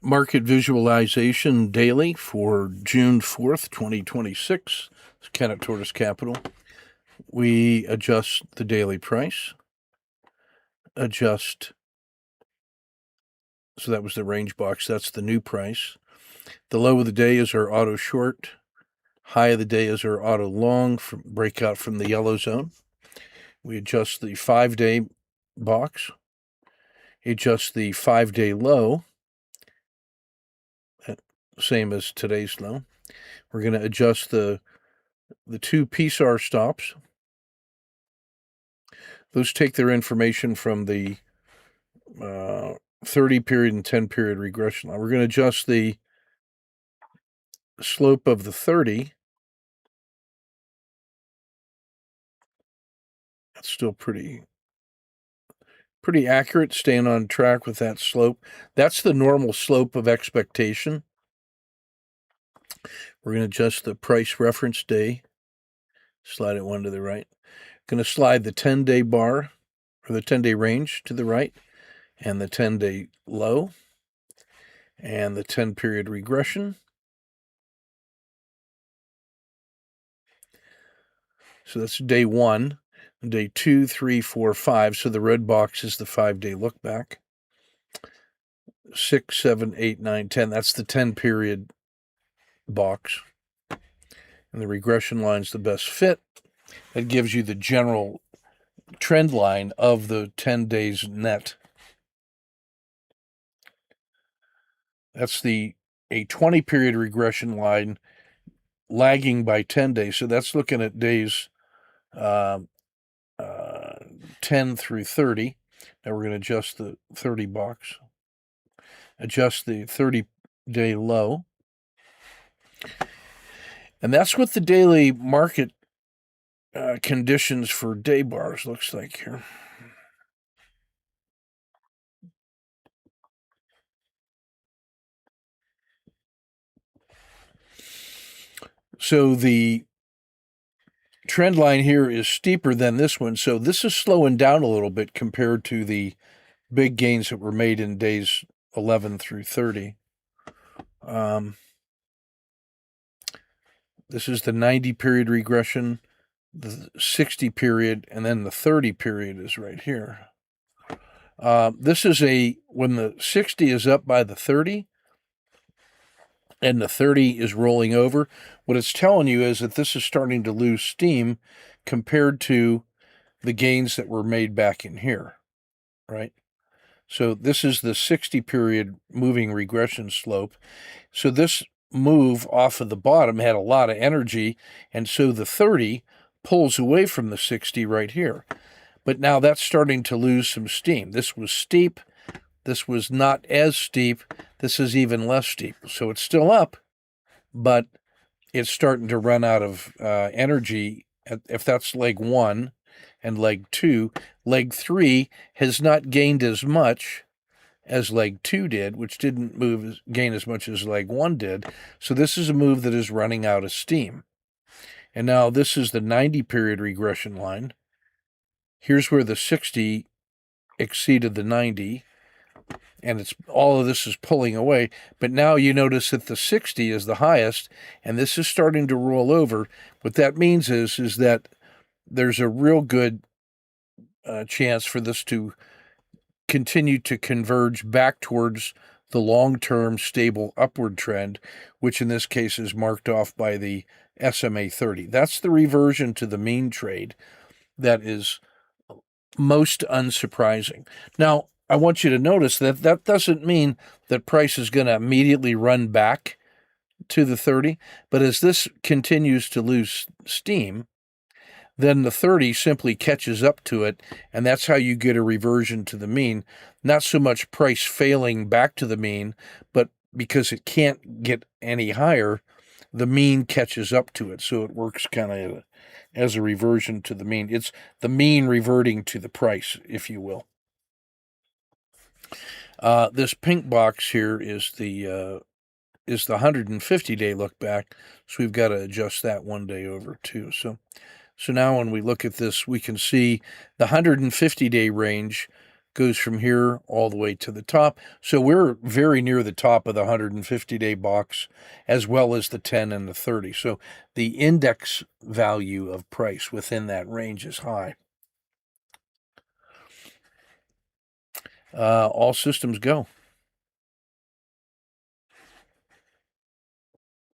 Market visualization daily for June 4th, 2026. It's Ken at Tortoise Capital. We adjust the daily price, adjust. So that was the range box. That's the new price. The low of the day is our auto short. High of the day is our auto long, breakout from the yellow zone. We adjust the 5-day box, adjust the 5-day low, same as today's low. We're going to adjust the two PSAR stops. Those take their information from the 30 period and 10 period regression line. We're going to adjust the slope of the 30. That's still pretty accurate, staying on track with that slope. That's the normal slope of expectation. We're going to adjust the price reference day, slide it one to the right. Going to slide the 10-day bar, or the 10-day range to the right, and the 10-day low, and the 10-period regression. So that's day 1. Day 2, 3, 4, 5. So the red box is the 5-day look back. 6, 7, 8, 9, 10. That's the 10-period box. And the regression line's the best fit. That gives you the general trend line of the 10 days net. That's a 20-period regression line lagging by 10 days. So that's looking at days 10 through 30. Now we're going to adjust the 30 box, adjust the 30-day low. And that's what the daily market conditions for day bars looks like here. So the trend line here is steeper than this one. So this is slowing down a little bit compared to the big gains that were made in days 11 through 30. This is the 90-period regression, the 60 period, and then the 30 period is right here. This is when the 60 is up by the 30 and the 30 is rolling over, what it's telling you is that this is starting to lose steam compared to the gains that were made back in here, right? So this is the 60 period moving regression slope. So this move off of the bottom had a lot of energy, and so the 30 pulls away from the 60 right here. But now that's starting to lose some steam. This was steep. This was not as steep. This is even less steep. So it's still up, but it's starting to run out of energy. If that's leg 1 and leg 2, leg 3 has not gained as much as leg 2 did, which didn't gain as much as leg 1 did. So this is a move that is running out of steam. And now this is the 90-period regression line. Here's where the 60 exceeded the 90, and all of this is pulling away. But now you notice that the 60 is the highest, and this is starting to roll over. What that means is that there's a real good chance for this to continue to converge back towards the long-term stable upward trend, which in this case is marked off by the SMA 30. That's the reversion to the mean trade that is most unsurprising. Now, I want you to notice that that doesn't mean that price is going to immediately run back to the 30, but as this continues to lose steam, then the 30 simply catches up to it, and that's how you get a reversion to the mean. Not so much price failing back to the mean, but because it can't get any higher, the mean catches up to it. So it works kind of as a reversion to the mean. It's the mean reverting to the price, if you will. This pink box here is the 150-day look back, so we've got to adjust that 1 day over too. So now when we look at this, we can see the 150-day range goes from here all the way to the top. So we're very near the top of the 150-day box, as well as the 10 and the 30. So the index value of price within that range is high. All systems go.